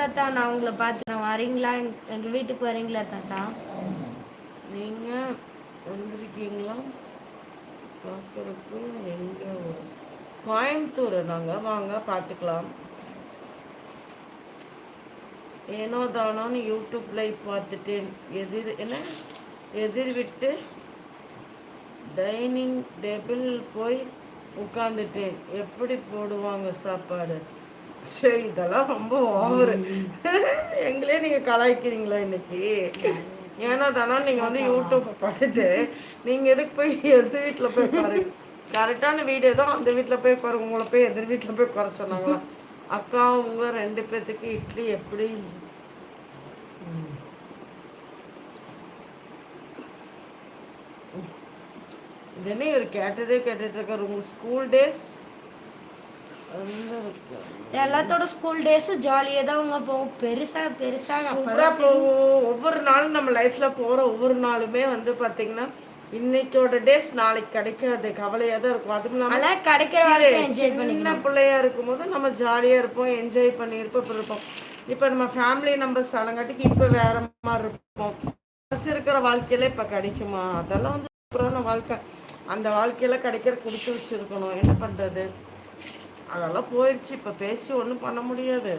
தாத்தா, நான் உங்களை பார்த்துக்கிறேன். வரீங்களா? எங்க வீட்டுக்கு வரீங்களா தாத்தா? நீங்க வந்திருக்கீங்களா பார்க்கறதுக்கு? எங்க கோயம்புத்தூர் நாங்கள் வாங்க பார்த்துக்கலாம். ஏனோ தானோன்னு யூடியூப் லைவ் பார்த்துட்டேன். எதிர் விட்டு டைனிங் டேபிள் போய் உட்காந்துட்டேன். எப்படி போடுவாங்க சாப்பாடு? சரி, இதெல்லாம் ரொம்ப ஓவரு. எங்களே நீங்கள் கலாய்க்கிறீங்களா இன்னைக்கு? ஏன்னா தானே நீங்கள் வந்து யூடியூப் பார்த்துட்டு நீங்கள் எதுக்கு போய் எதிர் வீட்டில் போய் பாருங்க. கரெக்டான வீடியோ தான் அந்த வீட்டில் போய் பாருங்க. உங்களை போய் எதிர் வீட்டில் போய் குறை சொன்னாங்களா? அக்கா உங்கள் 2 பேர்த்துக்கு இட்லி எப்படி? இதனே இவர் கேட்டதே கேட்டுட்டு இருக்காரு. உங்கள் ஸ்கூல் டேஸ் எல்லாத்தோட ஸ்கூல் டேஸும் ஜாலியாக தான் அவங்க போகும். பெருசாக போகும். ஒவ்வொரு நாளும் நம்ம லைஃப்பில் போகிற ஒவ்வொரு நாளுமே வந்து பார்த்தீங்கன்னா இன்னைக்கோட டேஸ் நாளைக்கு கிடைக்காது. கவலையாக தான் இருக்கும். அதுவும் இல்லாமல் சின்ன பிள்ளையா இருக்கும்போது நம்ம ஜாலியாக இருப்போம், என்ஜாய் பண்ணியிருப்போம் இருப்போம். இப்போ நம்ம ஃபேமிலி நம்பர்ஸ் ஆனங்காட்டிக்கு இப்போ வேற மாதிரி இருப்போம். இருக்கிற வாழ்க்கையில இப்போ கிடைக்குமா? அதெல்லாம் வந்து அப்புறம் வாழ்க்கை. அந்த வாழ்க்கையில கிடைக்கிற கொடுத்து வச்சிருக்கணும். என்ன பண்ணுறது? அதெல்லாம் போயிடுச்சு. இப்போ பேசி ஒன்றும் பண்ண முடியாது.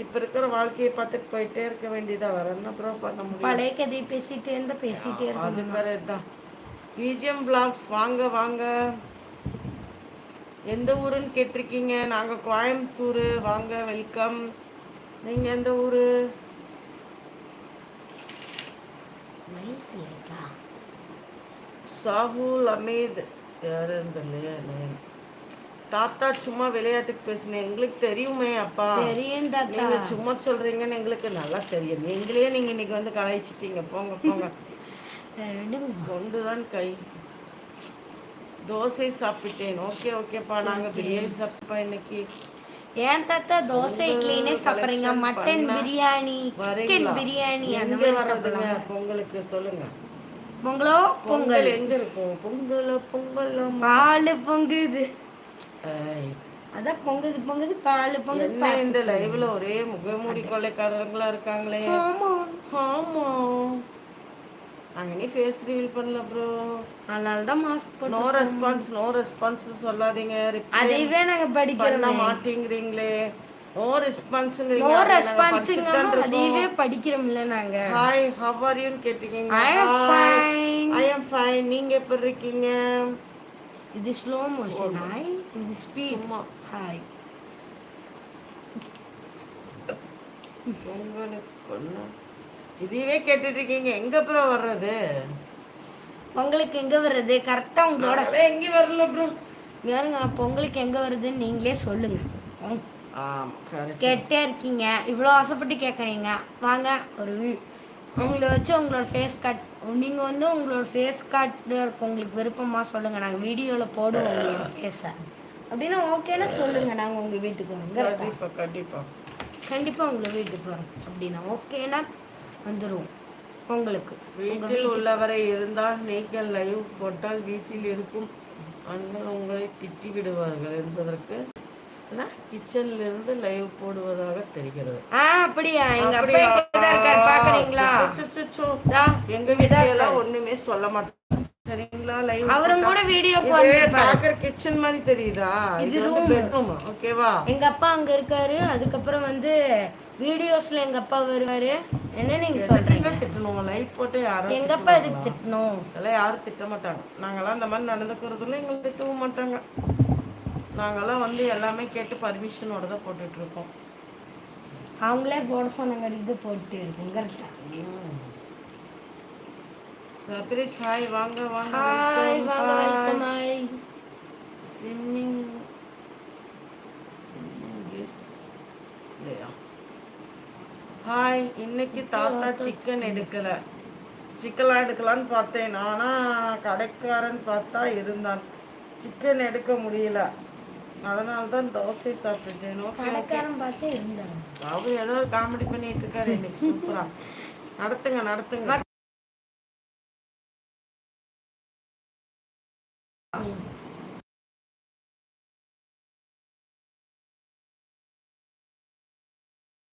இப்போ இருக்கிற வாழ்க்கையை பார்த்துட்டு போயிட்டே இருக்க வேண்டியதா. வேற என்ன அப்புறம் பண்ண முடியும்? பழைய கதை பேசிட்டே இருக்கோம். அது வேற தான். பிஜிஎம் பிளாக்ஸ் வாங்க வாங்க. எந்த ஊருன்னு கேட்டிருக்கீங்க? நாங்கள் கோயம்புத்தூர். வாங்க, வெல்கம். நீங்கள் எந்த ஊர்? சாஹுல் அமீத் யார் இல்லையா? தாத்தா சும்மா விளையாட்டுக்கு பேசுனேன். எங்களுக்கு தெரியுமே அப்பா. தெரியும் தாத்தா. நீங்க சும்மா சொல்றீங்கன்னு எங்களுக்கு நல்லா தெரியும். எங்களையே நீங்க இன்னைக்கு வந்து கலாய்ச்சிட்டீங்க. போங்க போங்க. கொண்டுதான் கை. தோசை சாப்பிட்டேன். ஓகே ஓகேப்பா. நாங்க பிரியாணி சாப்பிட்டோம் இன்னைக்கு. ஏன் தாத்தா தோசை இட்லினே சாப்பிடுறீங்க? மட்டன் பிரியாணி, சிக்கன் பிரியாணி அந்த மாதிரி சாப்பிடுங்க. பொங்கலுக்கு சொல்லுங்க. பொங்கலோ பொங்கல் எங்க இருக்கும்? பொங்கல் பால் பொங்குது. அதான் பொங்குது பால் பொங்குது. இந்த லைவ்ல ஒரே முகமூடி கொள்ளைக்காரங்களா இருக்காங்களே. ஆமா நாங்க நீ ஃபேஸ் ரிவீல் பண்ணல ப்ரோ. அதனால தான் மாஸ்க் போட்டு. நோ ரெஸ்பான்ஸ் சொல்லாதீங்க. அதுவே நாங்க படிக்கிறோம் மாட்டேங்கிறீங்களே. நோ ரெஸ்பான்ஸ்ங்கறீங்க. நோ ரெஸ்பான்ஸ்ங்க. அதுவே படிக்கிறோம்ல நாங்க. ஹாய், ஹவ் ஆர் யூ ன்னு கேட்டிருக்கீங்க. I am fine. நீங்க எப்படி இருக்கீங்க? இது ஸ்லோ மோஷன். ஹாய். இது ஸ்பீட். ஹாய். இதுவே கேட்டுட்டு இருக்கீங்க. எங்க ப்ரோ வர்றது? உங்களுக்கு எங்க வர்றது? கரெக்டா உங்களோட எங்க வரல ப்ரோ. யாருங்க பொங்கலுக்கு எங்க வருதுன்னு நீங்களே சொல்லுங்க. கேட்டே இருக்கீங்க. இவ்வளோ ஆசைப்பட்டு கேட்குறீங்க. வாங்க ஒரு உங்களை வச்சு உங்களோட ஃபேஸ் கட். நீங்கள் வந்து உங்களோட ஃபேஸ் கட் இருக்கும். உங்களுக்கு விருப்பமாக சொல்லுங்கள். நாங்கள் வீடியோவில் போடுவோம் உங்களோட ஃபேஸை. அப்படின்னா ஓகேன்னா சொல்லுங்கள். நாங்கள் உங்கள் வீட்டுக்கு வரோம். கண்டிப்பாக உங்களை வீட்டுக்கு வரோம். அப்படின்னா ஓகேன்னா வந்துடுவோம். உங்களுக்கு வீட்டில் உள்ளவரை இருந்தால் நீங்கள் லைவ் போட்டால் வீட்டில் இருக்கும் அண்ணன் உங்களை திட்டி விடுவார்கள் என்பதற்கு கிச்சன்ல இருந்து லைவ் போடுவதாக தெரிகிறது. அப்படியா? எங்க அப்பா இருக்காரு பாக்குறீங்களா? எங்க வீட்ல ஒண்ணுமே சொல்ல மாட்டாங்க. சரிங்களா? லைவ் அவரும் கூட வீடியோக்கு வந்து பாக்குற கிச்சன் மாதிரி தெரியுதா? இது ரூம். பெட்ரூம். ஓகேவா? எங்க அப்பா அங்க இருக்காரு. அதுக்கப்புறம் வந்து வீடியோஸ்ல எங்க அப்பா வருவாரு. என்ன நீங்க சொல்றீங்க? திட்டணும். லைவ் போட்டு யாரும் எங்க அப்பா எதுக்கு திட்டணும்? அதெல்லாம் யாரும் திட்ட மாட்டாங்க. நாங்கெல்லாம் இந்த மாதிரி நடந்துக்கிறதுல எங்களுக்கு திட்டவும் மாட்டாங்க. நாங்கெல்லாம் வந்து எல்லாமே கேட்டு பர்மிஷனோட தான் போட்டுட்டு இருக்கோம். அவங்களே போட சொன்னாங்க. இது போட்டு இருக்கோம். கரெக்டா? சர்ப்ரைஸ். ஹாய், வாங்க வாங்க. ஹாய், வாங்க. வெல்கம். ஹாய். ஸ்விம்மிங் எஸ் இல்லையா? ஹாய். இன்னைக்கு தாத்தா சிக்கன் எடுக்கல. சிக்கன்லாம் எடுக்கலான்னு பார்த்தேன். ஆனால் கடைக்காரன் பார்த்தா இருந்தான். சிக்கன் எடுக்க முடியல. அதனால தான் தோசை சாப்பிட்டேன். அவர் ஏதோ காமெடி பண்ணிட்டு இருக்காரு இன்னைக்கு. சூப்பரா நடத்துங்க.